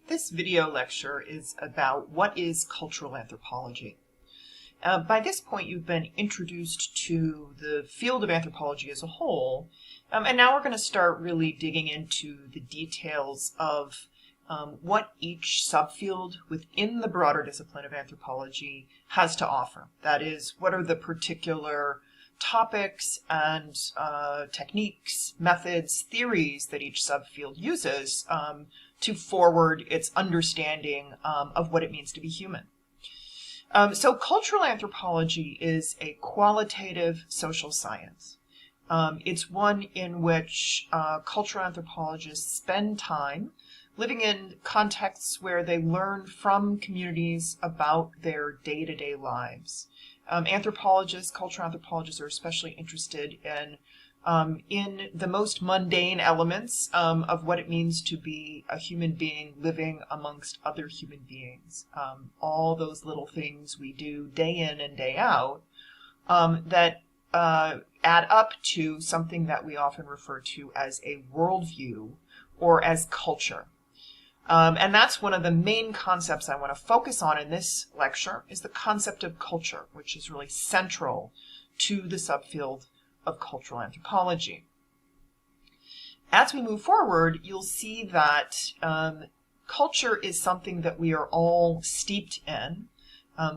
This video lecture is about what is cultural anthropology. By this point, you've been introduced to the field of anthropology as a whole, and now we're going to start really digging into the details of what each subfield within the broader discipline of anthropology has to offer. That is, what are the particular topics and techniques, methods, theories that each subfield uses to forward its understanding of what it means to be human. So cultural anthropology is a qualitative social science. It's one in which cultural anthropologists spend time living in contexts where they learn from communities about their day-to-day lives. Cultural anthropologists are especially interested in the most mundane elements of what it means to be a human being living amongst other human beings. All those little things we do day in and day out that add up to something that we often refer to as a worldview or as culture. And that's one of the main concepts I want to focus on in this lecture, is the concept of culture, which is really central to the subfield of cultural anthropology. As we move forward, you'll see that culture is something that we are all steeped in.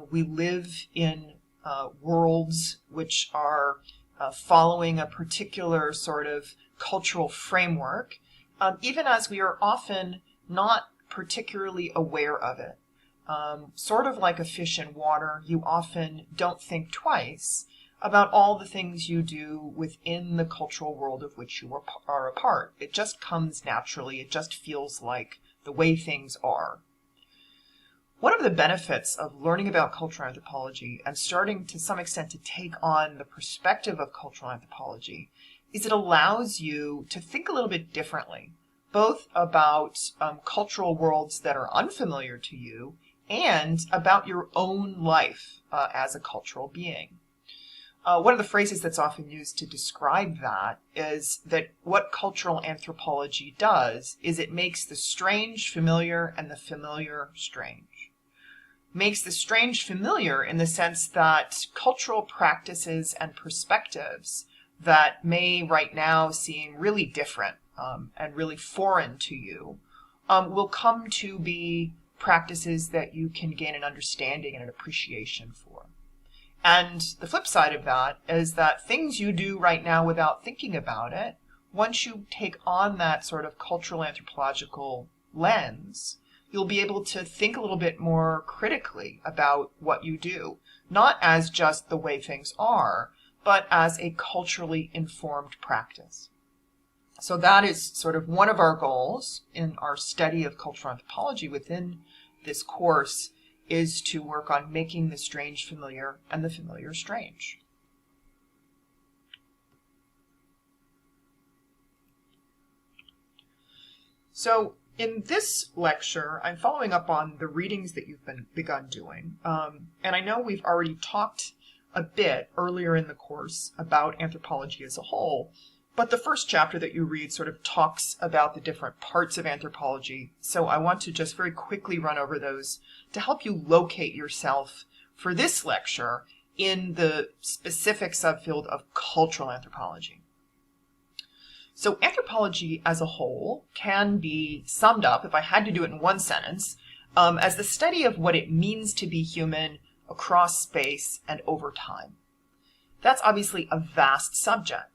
We live in worlds which are following a particular sort of cultural framework, even as we are often not particularly aware of it. Sort of like a fish in water, you often don't think twice about all the things you do within the cultural world of which you are a part. It just comes naturally. It just feels like the way things are. One of the benefits of learning about cultural anthropology and starting to some extent to take on the perspective of cultural anthropology is it allows you to think a little bit differently, both about cultural worlds that are unfamiliar to you and about your own life as a cultural being. One of the phrases that's often used to describe that is that what cultural anthropology does is it makes the strange familiar and the familiar strange. Makes the strange familiar in the sense that cultural practices and perspectives that may right now seem really different and really foreign to you will come to be practices that you can gain an understanding and an appreciation for. And the flip side of that is that things you do right now without thinking about it, once you take on that sort of cultural anthropological lens, you'll be able to think a little bit more critically about what you do, not as just the way things are, but as a culturally informed practice. So that is sort of one of our goals in our study of cultural anthropology within this course, is to work on making the strange familiar and the familiar strange. So in this lecture, I'm following up on the readings that you've begun doing. And I know we've already talked a bit earlier in the course about anthropology as a whole, but the first chapter that you read sort of talks about the different parts of anthropology. So I want to just very quickly run over those to help you locate yourself for this lecture in the specific subfield of cultural anthropology. So anthropology as a whole can be summed up, if I had to do it in one sentence, as the study of what it means to be human across space and over time. That's obviously a vast subject.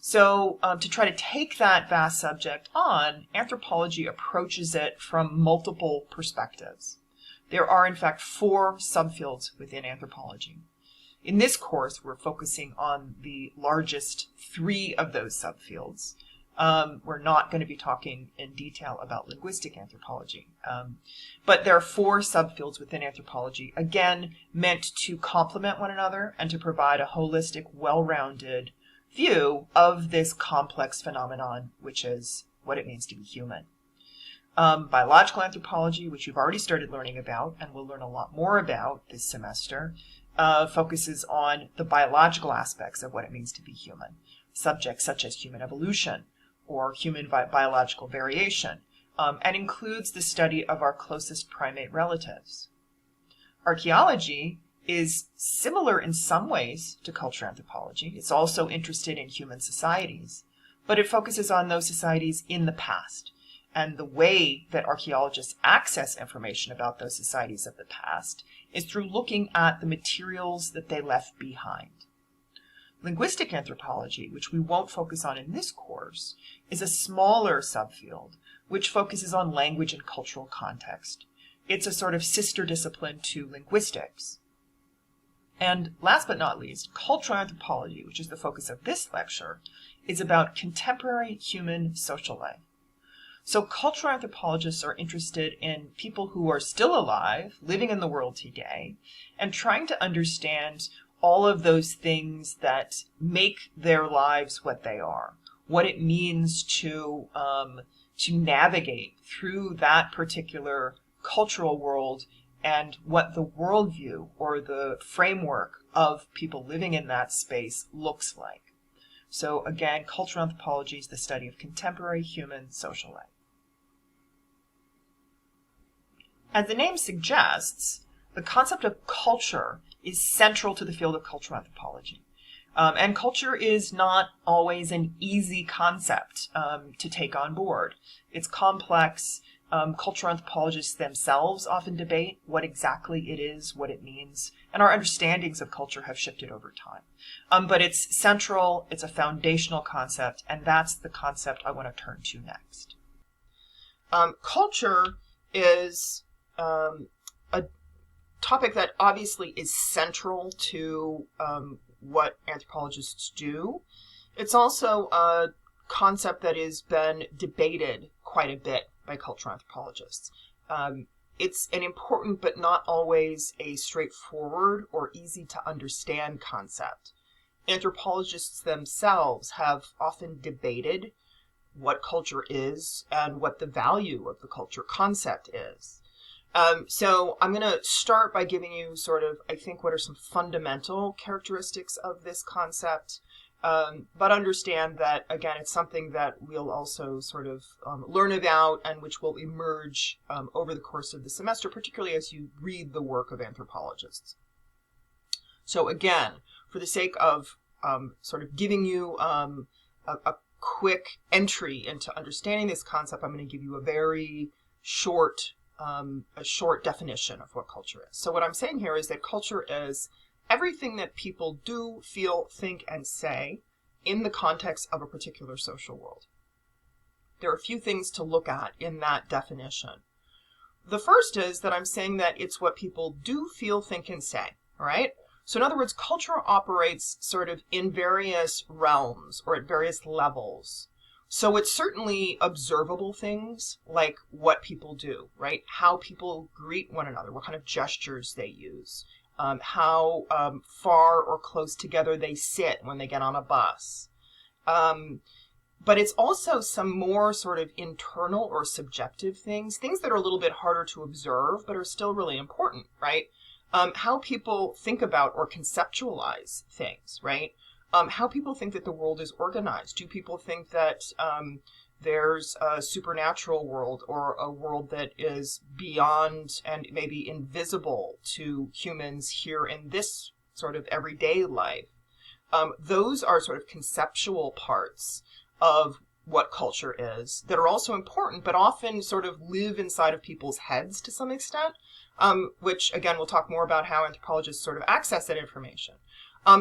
So to try to take that vast subject on, anthropology approaches it from multiple perspectives. There are, in fact, 4 subfields within anthropology. In this course, we're focusing on the largest 3 of those subfields. We're not going to be talking in detail about linguistic anthropology. But there are 4 subfields within anthropology, again, meant to complement one another and to provide a holistic, well-rounded view of this complex phenomenon, which is what it means to be human. Biological anthropology, which you've already started learning about and will learn a lot more about this semester, focuses on the biological aspects of what it means to be human. Subjects such as human evolution or human biological variation, and includes the study of our closest primate relatives. Archaeology is similar in some ways to cultural anthropology. It's also interested in human societies, but it focuses on those societies in the past. And the way that archaeologists access information about those societies of the past is through looking at the materials that they left behind. Linguistic anthropology, which we won't focus on in this course, is a smaller subfield which focuses on language and cultural context. It's a sort of sister discipline to linguistics. And last but not least, cultural anthropology, which is the focus of this lecture, is about contemporary human social life. So cultural anthropologists are interested in people who are still alive, living in the world today, and trying to understand all of those things that make their lives what they are, what it means to navigate through that particular cultural world, and what the worldview or the framework of people living in that space looks like. So again, cultural anthropology is the study of contemporary human social life. As the name suggests, the concept of culture is central to the field of cultural anthropology. And culture is not always an easy concept to take on board. It's complex. Cultural anthropologists themselves often debate what exactly it is, what it means, and our understandings of culture have shifted over time. But it's central, it's a foundational concept, and that's the concept I want to turn to next. Culture is a topic that obviously is central to what anthropologists do. It's also a concept that has been debated quite a bit by cultural anthropologists. It's an important but not always a straightforward or easy to understand concept. Anthropologists themselves have often debated what culture is and what the value of the culture concept is. So I'm going to start by giving you sort of, I think, what are some fundamental characteristics of this concept, but understand that, again, it's something that we'll also sort of learn about and which will emerge over the course of the semester, particularly as you read the work of anthropologists. So again, for the sake of sort of giving you a quick entry into understanding this concept, I'm going to give you a very short definition of what culture is. So what I'm saying here is that culture is everything that people do, feel, think, and say in the context of a particular social world. There are a few things to look at in that definition. The first is that I'm saying that it's what people do, feel, think, and say, all right? So in other words, culture operates sort of in various realms or at various levels. So it's certainly observable things like what people do, right? How people greet one another, what kind of gestures they use, how far or close together they sit when they get on a bus. But it's also some more sort of internal or subjective things that are a little bit harder to observe, but are still really important, right? How people think about or conceptualize things, right? How people think that the world is organized. Do people think that there's a supernatural world or a world that is beyond and maybe invisible to humans here in this sort of everyday life? Those are sort of conceptual parts of what culture is that are also important, but often sort of live inside of people's heads to some extent, which again, we'll talk more about how anthropologists sort of access that information.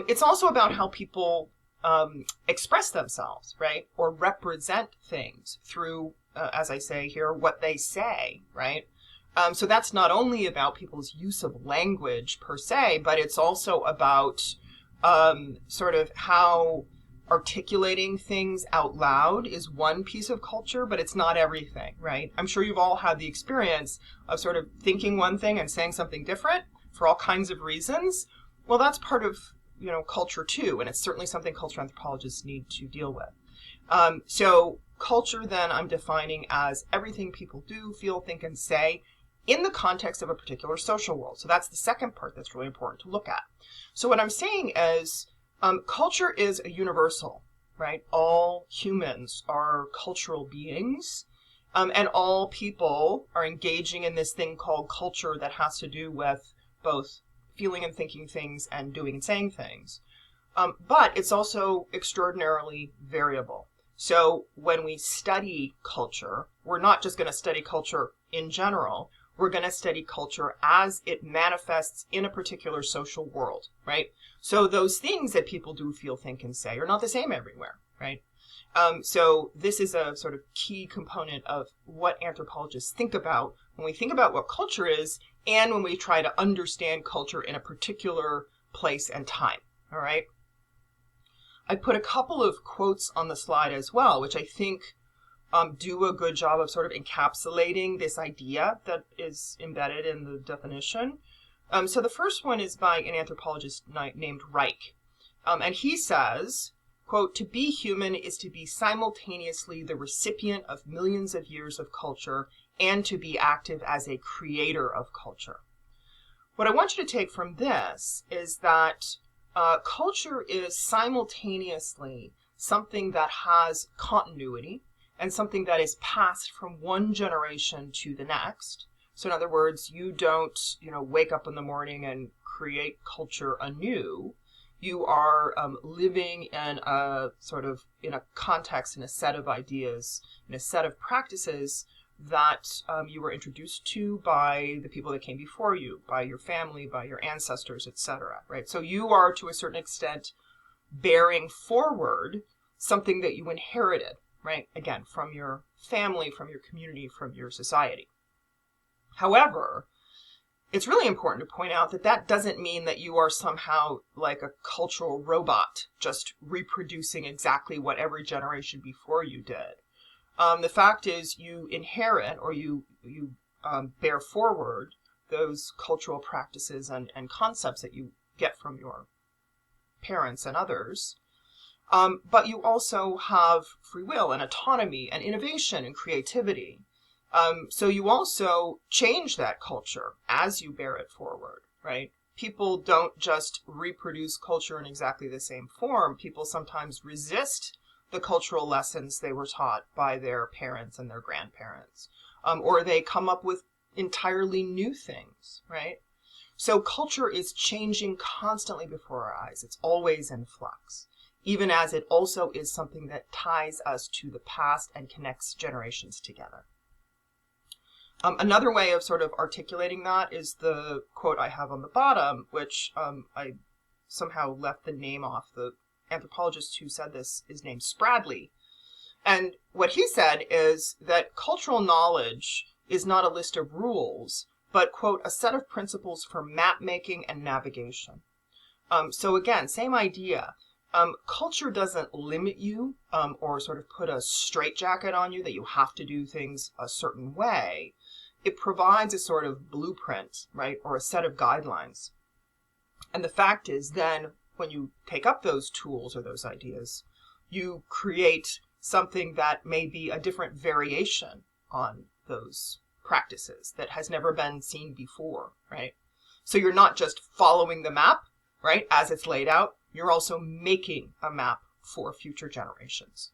It's also about how people express themselves, right? Or represent things through, as I say here, what they say, right? So that's not only about people's use of language per se, but it's also about sort of how articulating things out loud is one piece of culture, but it's not everything, right? I'm sure you've all had the experience of sort of thinking one thing and saying something different for all kinds of reasons. Well, that's part of culture too, and it's certainly something cultural anthropologists need to deal with. So culture then I'm defining as everything people do, feel, think, and say in the context of a particular social world. So that's the second part that's really important to look at. So what I'm saying is culture is a universal, right? All humans are cultural beings, And all people are engaging in this thing called culture that has to do with both feeling and thinking things and doing and saying things. But it's also extraordinarily variable. So when we study culture, we're not just going to study culture in general. We're going to study culture as it manifests in a particular social world, right? So those things that people do, feel, think, and say are not the same everywhere, right? So this is a sort of key component of what anthropologists think about when we think about what culture is and when we try to understand culture in a particular place and time, all right? I put a couple of quotes on the slide as well, which I think do a good job of sort of encapsulating this idea that is embedded in the definition. So the first one is by an anthropologist named Reich. And he says, quote, "To be human is to be simultaneously the recipient of millions of years of culture and to be active as a creator of culture." What I want you to take from this is that culture is simultaneously something that has continuity and something that is passed from one generation to the next. So in other words, you don't, wake up in the morning and create culture anew. You are living in in a context, in a set of ideas, in a set of practices that you were introduced to by the people that came before you, by your family, by your ancestors, etc. Right? So you are, to a certain extent, bearing forward something that you inherited, right? Again, from your family, from your community, from your society. However, it's really important to point out that that doesn't mean that you are somehow like a cultural robot, just reproducing exactly what every generation before you did. The fact is you inherit or you bear forward those cultural practices and concepts that you get from your parents and others. But you also have free will and autonomy and innovation and creativity. So you also change that culture as you bear it forward, right? People don't just reproduce culture in exactly the same form. People sometimes resist the cultural lessons they were taught by their parents and their grandparents. Or they come up with entirely new things, right? So culture is changing constantly before our eyes. It's always in flux, even as it also is something that ties us to the past and connects generations together. Another way of sort of articulating that is the quote I have on the bottom, which I somehow left the name off. The anthropologist who said this is named Spradley. And what he said is that cultural knowledge is not a list of rules, but, quote, a set of principles for map making and navigation. So again, same idea. Culture doesn't limit you or sort of put a straitjacket on you that you have to do things a certain way. It provides a sort of blueprint, right, or a set of guidelines. And the fact is then when you take up those tools or those ideas, you create something that may be a different variation on those practices that has never been seen before, right? So you're not just following the map, right, as it's laid out, you're also making a map for future generations.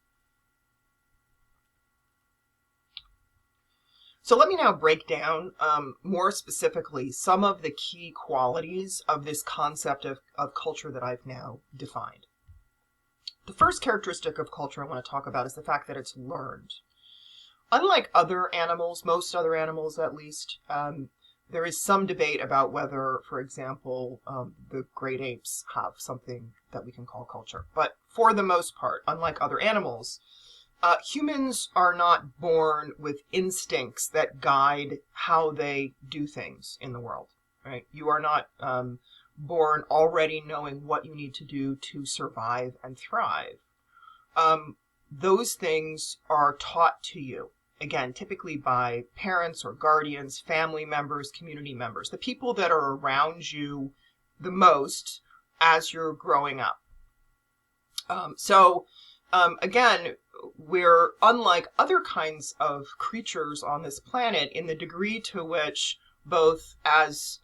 So let me now break down more specifically some of the key qualities of this concept of culture that I've now defined. The first characteristic of culture I want to talk about is the fact that it's learned. Unlike other animals, most other animals at least, there is some debate about whether, for example, the great apes have something that we can call culture. But for the most part, unlike other animals, humans are not born with instincts that guide how they do things in the world, right? You are not born already knowing what you need to do to survive and thrive. Those things are taught to you, again, typically by parents or guardians, family members, community members, the people that are around you the most as you're growing up. Again, we're unlike other kinds of creatures on this planet in the degree to which both as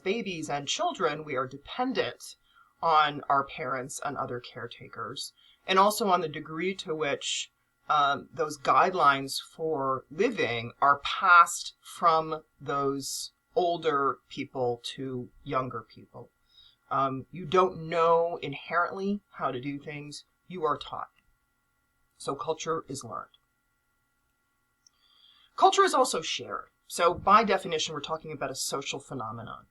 babies and children, we are dependent on our parents and other caretakers, and also on the degree to which those guidelines for living are passed from those older people to younger people. You don't know inherently how to do things, you are taught. So culture is learned. Culture is also shared. So by definition, we're talking about a social phenomenon.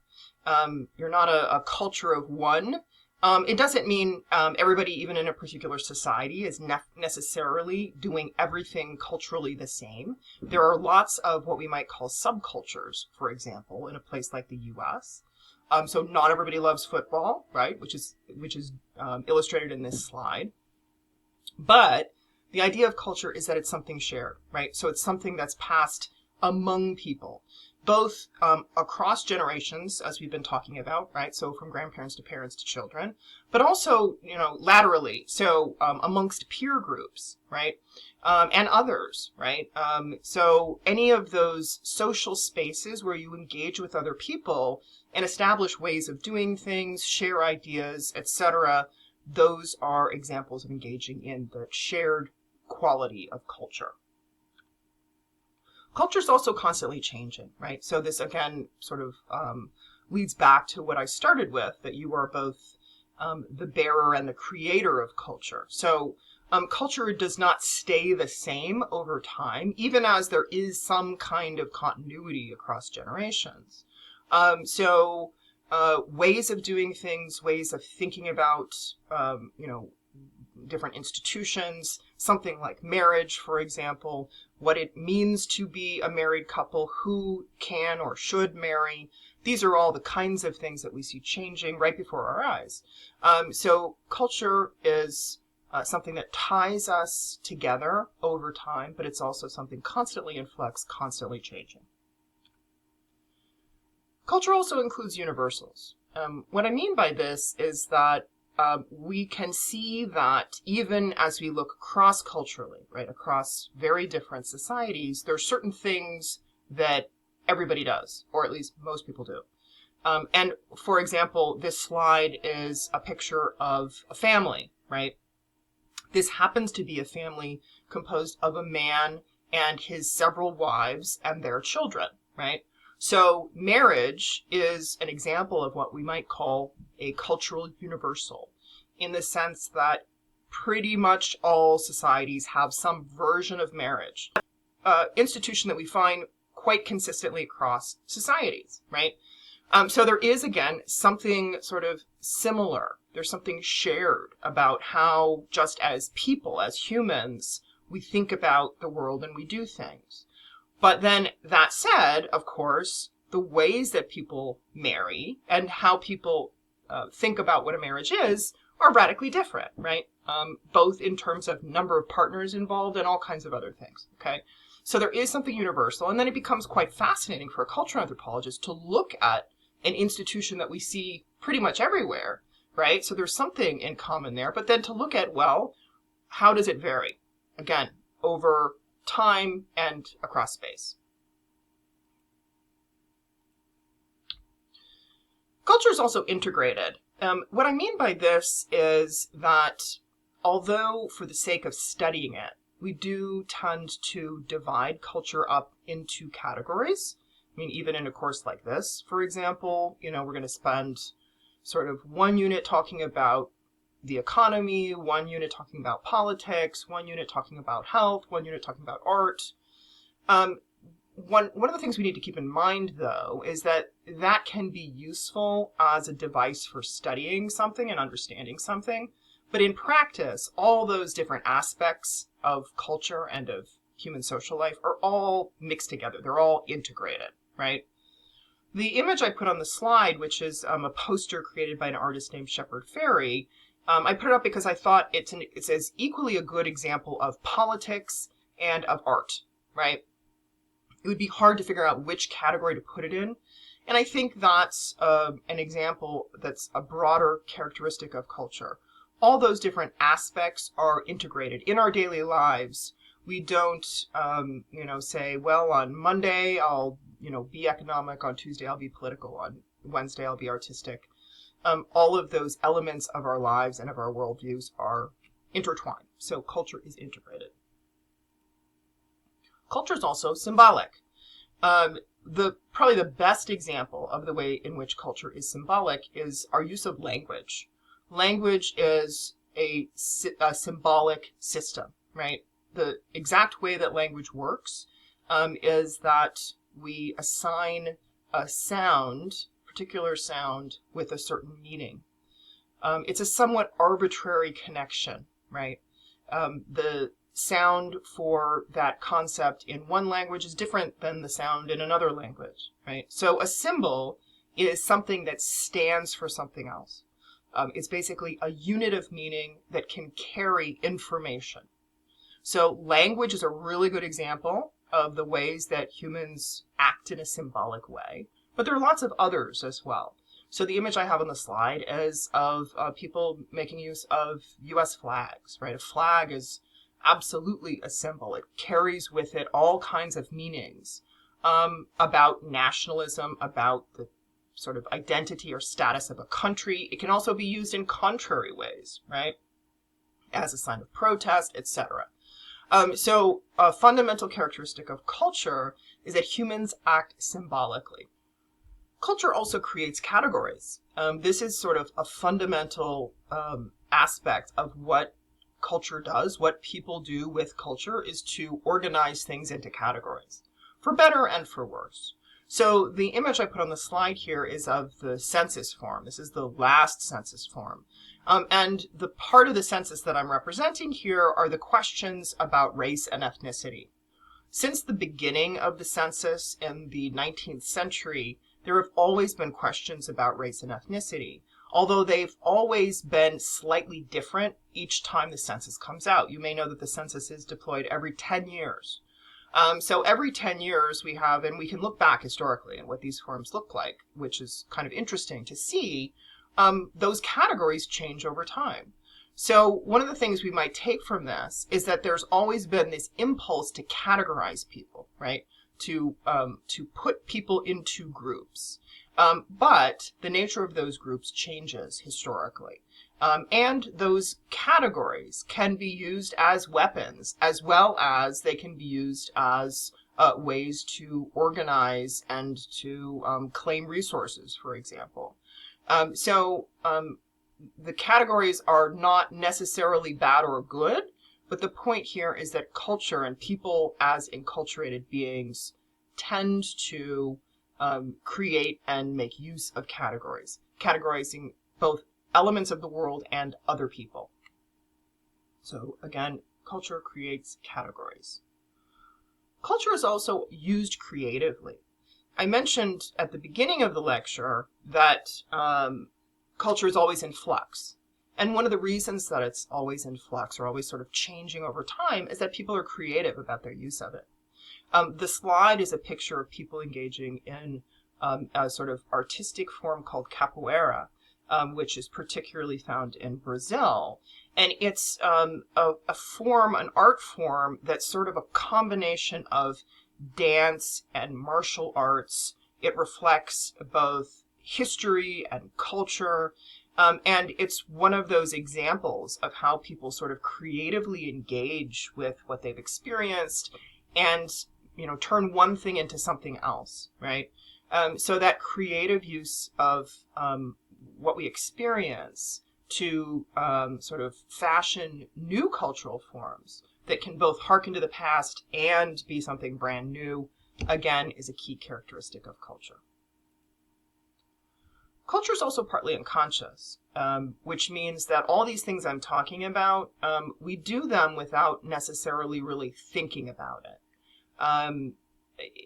You're not a culture of one. It doesn't mean everybody, even in a particular society, is necessarily doing everything culturally the same. There are lots of what we might call subcultures, for example, in a place like the US. So not everybody loves football, right? Which is illustrated in this slide. But the idea of culture is that it's something shared, right? So it's something that's passed among people, both across generations, as we've been talking about, right? So from grandparents to parents to children, but also, laterally. So amongst peer groups, right? And others, right? So any of those social spaces where you engage with other people and establish ways of doing things, share ideas, etc., those are examples of engaging in the shared quality of culture. Culture is also constantly changing, right? So this, again, sort of leads back to what I started with, that you are both the bearer and the creator of culture. So culture does not stay the same over time, even as there is some kind of continuity across generations. Ways of doing things, ways of thinking about, different institutions, something like marriage, for example, what it means to be a married couple, who can or should marry. These are all the kinds of things that we see changing right before our eyes. So culture is something that ties us together over time, but it's also something constantly in flux, constantly changing. Culture also includes universals. What I mean by this is that we can see that even as we look cross-culturally, right, across very different societies, there are certain things that everybody does, or at least most people do. And for example, this slide is a picture of a family, right? This happens to be a family composed of a man and his several wives and their children, right? So marriage is an example of what we might call a cultural universal, in the sense that pretty much all societies have some version of marriage, institution that we find quite consistently across societies, right? So there is, again, something sort of similar. There's something shared about how, just as people, as humans, we think about the world and we do things. But then that said, of course, the ways that people marry and how people think about what a marriage is are radically different, right? Both in terms of number of partners involved and all kinds of other things, okay? So there is something universal, and then it becomes quite fascinating for a cultural anthropologist to look at an institution that we see pretty much everywhere, right? So there's something in common there, but then to look at, well, how does it vary? Again, over time and across space. Culture is also integrated. What I mean by this is that although for the sake of studying it, we do tend to divide culture up into categories. I mean, even in a course like this, for example, we're going to spend sort of one unit talking about the economy, one unit talking about politics, one unit talking about health, one unit talking about art. One of the things we need to keep in mind, though, is that that can be useful as a device for studying something and understanding something. But in practice, all those different aspects of culture and of human social life are all mixed together. They're all integrated, right? The image I put on the slide, which is a poster created by an artist named Shepard Fairey, I put it up because I thought it's as equally a good example of politics and of art, right? It would be hard to figure out which category to put it in. And I think that's an example that's a broader characteristic of culture. All those different aspects are integrated in our daily lives. We don't, say, well, on Monday I'll, be economic, on Tuesday I'll be political, on Wednesday I'll be artistic. All of those elements of our lives and of our worldviews are intertwined. So culture is integrated. Culture is also symbolic. Probably the best example of the way in which culture is symbolic is our use of language. Language is a symbolic system, right? The exact way that language works is that we assign a sound, particular sound, with a certain meaning. It's a somewhat arbitrary connection, right? The sound for that concept in one language is different than the sound in another language, right? So a symbol is something that stands for something else. It's basically a unit of meaning that can carry information. So language is a really good example of the ways that humans act in a symbolic way, but there are lots of others as well. So the image I have on the slide is of people making use of U.S. flags, right? A flag is absolutely a symbol. It carries with it all kinds of meanings about nationalism, about the sort of identity or status of a country. It can also be used in contrary ways, right? As a sign of protest, etc. So a fundamental characteristic of culture is that humans act symbolically. Culture also creates categories. This is sort of a fundamental aspect of what culture does. What people do with culture is to organize things into categories, for better and for worse. So the image I put on the slide here is of the census form. This is the last census form. And the part of the census that I'm representing here are the questions about race and ethnicity. Since the beginning of the census in the 19th century, there have always been questions about race and ethnicity, although they've always been slightly different each time the census comes out. You may know that the census is deployed every 10 years. So every 10 years we have, and we can look back historically at what these forms look like, which is kind of interesting to see. Those categories change over time. So one of the things we might take from this is that there's always been this impulse to categorize people, right? To put people into groups. But the nature of those groups changes historically. And those categories can be used as weapons, as well as they can be used as ways to organize and to claim resources, for example. The categories are not necessarily bad or good, but the point here is that culture and people as enculturated beings tend to create and make use of categories, categorizing both elements of the world and other people. So again, culture creates categories. Culture is also used creatively. I mentioned at the beginning of the lecture that culture is always in flux. And one of the reasons that it's always in flux or always sort of changing over time is that people are creative about their use of it. The slide is a picture of people engaging in a sort of artistic form called capoeira, which is particularly found in Brazil. And it's a form, an art form that's sort of a combination of dance and martial arts. It reflects both history and culture. And it's one of those examples of how people sort of creatively engage with what they've experienced and, turn one thing into something else, right? So that creative use of what we experience to sort of fashion new cultural forms that can both harken to the past and be something brand new, again, is a key characteristic of culture. Culture is also partly unconscious, which means that all these things I'm talking about, we do them without necessarily really thinking about it.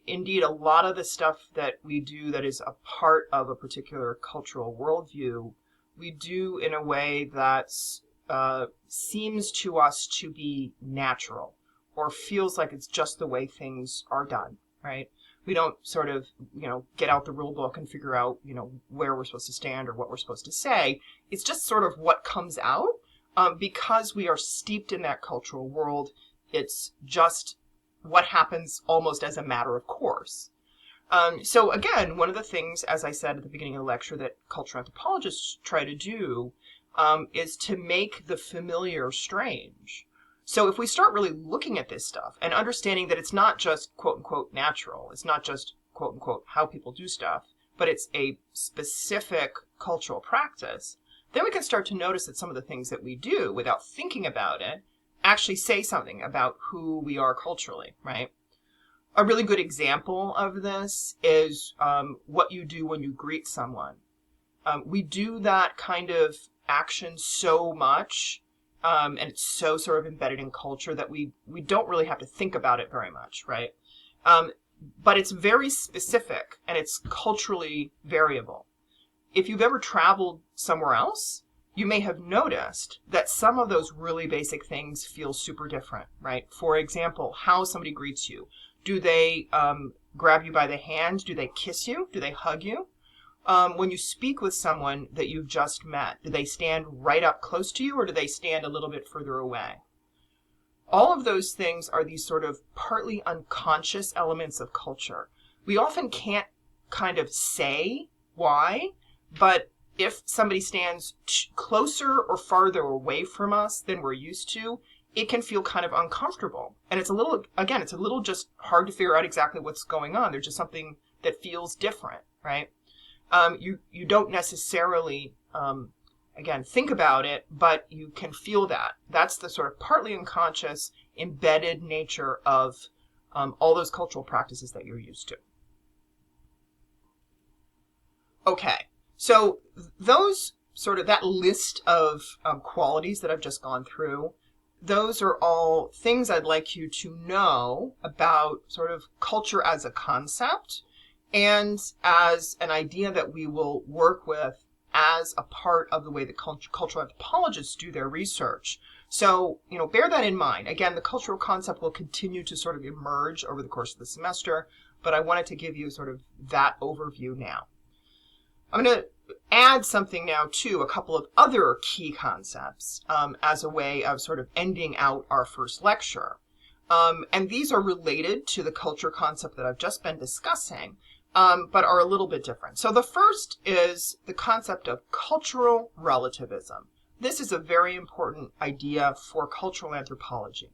Indeed, a lot of the stuff that we do that is a part of a particular cultural worldview, we do in a way that seems to us to be natural or feels like it's just the way things are done, right? We don't sort of, get out the rule book and figure out, where we're supposed to stand or what we're supposed to say. It's just sort of what comes out because we are steeped in that cultural world. It's just what happens almost as a matter of course. So again, one of the things, as I said at the beginning of the lecture, that cultural anthropologists try to do is to make the familiar strange. So if we start really looking at this stuff and understanding that it's not just quote unquote natural, it's not just quote unquote how people do stuff, but it's a specific cultural practice, then we can start to notice that some of the things that we do without thinking about it actually say something about who we are culturally, right? A really good example of this is what you do when you greet someone. We do that kind of action so much, and it's so sort of embedded in culture that we don't really have to think about it very much, right? But it's very specific and it's culturally variable. If you've ever traveled somewhere else, you may have noticed that some of those really basic things feel super different, right? For example, how somebody greets you. Do they grab you by the hand? Do they kiss you? Do they hug you? When you speak with someone that you've just met, do they stand right up close to you or do they stand a little bit further away? All of those things are these sort of partly unconscious elements of culture. We often can't kind of say why, but if somebody stands closer or farther away from us than we're used to, it can feel kind of uncomfortable. And it's a little just hard to figure out exactly what's going on. There's just something that feels different, right? You don't necessarily, again, think about it, but you can feel that. That's the sort of partly unconscious, embedded nature of all those cultural practices that you're used to. Okay, so those sort of that list of qualities that I've just gone through, those are all things I'd like you to know about sort of culture as a concept and as an idea that we will work with as a part of the way that cultural anthropologists do their research. So, bear that in mind. Again, the cultural concept will continue to sort of emerge over the course of the semester, but I wanted to give you sort of that overview now. I'm going to add something now to a couple of other key concepts as a way of sort of ending out our first lecture. And these are related to the culture concept that I've just been discussing, but are a little bit different. So the first is the concept of cultural relativism. This is a very important idea for cultural anthropology.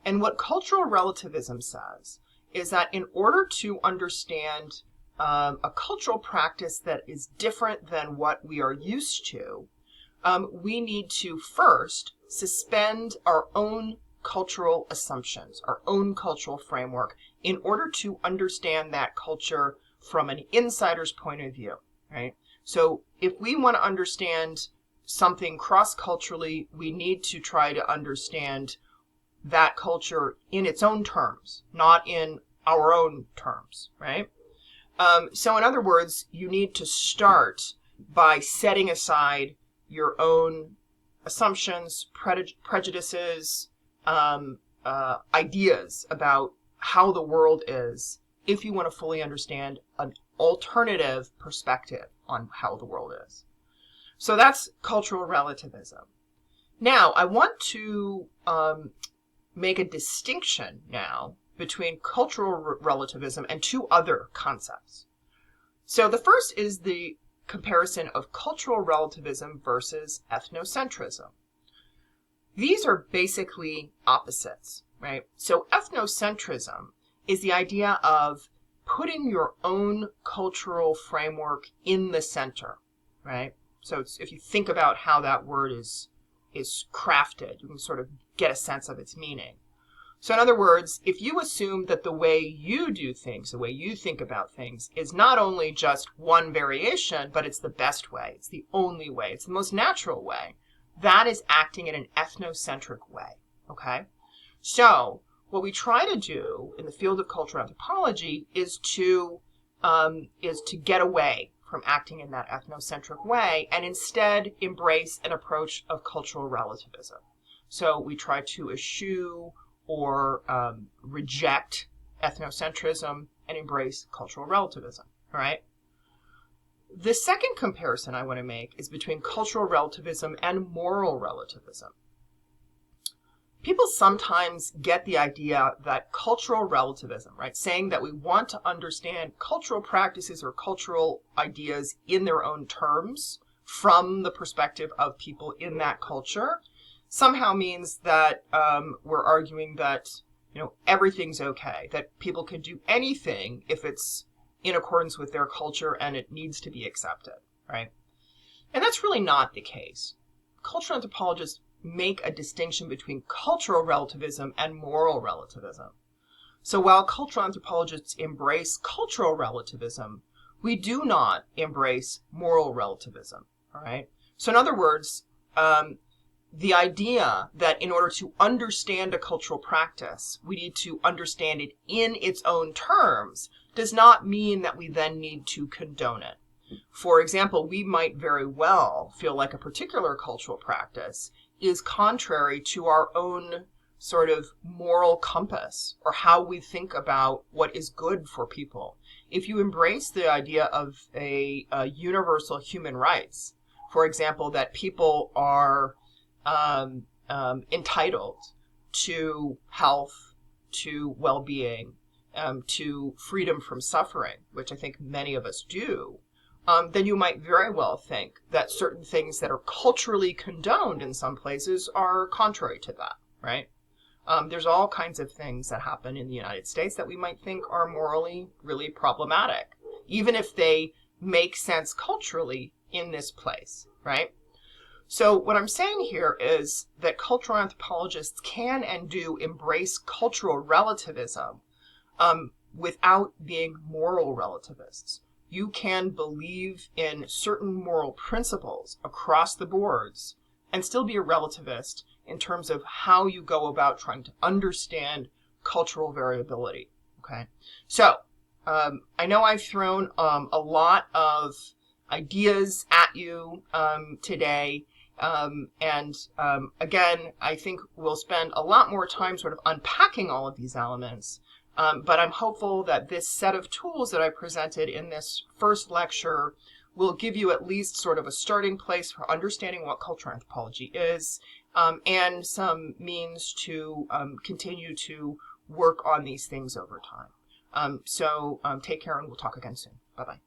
And what cultural relativism says is that in order to understand a cultural practice that is different than what we are used to, we need to first suspend our own cultural assumptions, our own cultural framework, in order to understand that culture from an insider's point of view, right? So if we want to understand something cross-culturally, we need to try to understand that culture in its own terms, not in our own terms, right? So in other words, you need to start by setting aside your own assumptions, prejudices, ideas about how the world is, if you want to fully understand an alternative perspective on how the world is. So that's cultural relativism. Now, I want to make a distinction now between cultural relativism and two other concepts. So the first is the comparison of cultural relativism versus ethnocentrism. These are basically opposites, right? So ethnocentrism is the idea of putting your own cultural framework in the center, right? So if you think about how that word is crafted, you can sort of get a sense of its meaning. So in other words, if you assume that the way you do things, the way you think about things, is not only just one variation, but it's the best way, it's the only way, it's the most natural way, that is acting in an ethnocentric way, okay? So what we try to do in the field of cultural anthropology is to get away from acting in that ethnocentric way and instead embrace an approach of cultural relativism. So we try to eschew or reject ethnocentrism and embrace cultural relativism, all right? The second comparison I want to make is between cultural relativism and moral relativism. People sometimes get the idea that cultural relativism, right, saying that we want to understand cultural practices or cultural ideas in their own terms from the perspective of people in that culture, somehow means that we're arguing that, everything's okay, that people can do anything if it's in accordance with their culture and it needs to be accepted, right? And that's really not the case. Cultural anthropologists make a distinction between cultural relativism and moral relativism. So while cultural anthropologists embrace cultural relativism, we do not embrace moral relativism, all right? So in other words, the idea that in order to understand a cultural practice, we need to understand it in its own terms does not mean that we then need to condone it. For example, we might very well feel like a particular cultural practice is contrary to our own sort of moral compass or how we think about what is good for people. If you embrace the idea of a universal human rights, for example, that people are entitled to health, to well-being, to freedom from suffering, which I think many of us do, then you might very well think that certain things that are culturally condoned in some places are contrary to that, right? There's all kinds of things that happen in the United States that we might think are morally really problematic, even if they make sense culturally in this place, right? So what I'm saying here is that cultural anthropologists can and do embrace cultural relativism without being moral relativists. You can believe in certain moral principles across the boards and still be a relativist in terms of how you go about trying to understand cultural variability. Okay, so I know I've thrown a lot of ideas at you today. Again, I think we'll spend a lot more time sort of unpacking all of these elements. But I'm hopeful that this set of tools that I presented in this first lecture will give you at least sort of a starting place for understanding what cultural anthropology is, and some means to continue to work on these things over time. So take care, and we'll talk again soon. Bye-bye.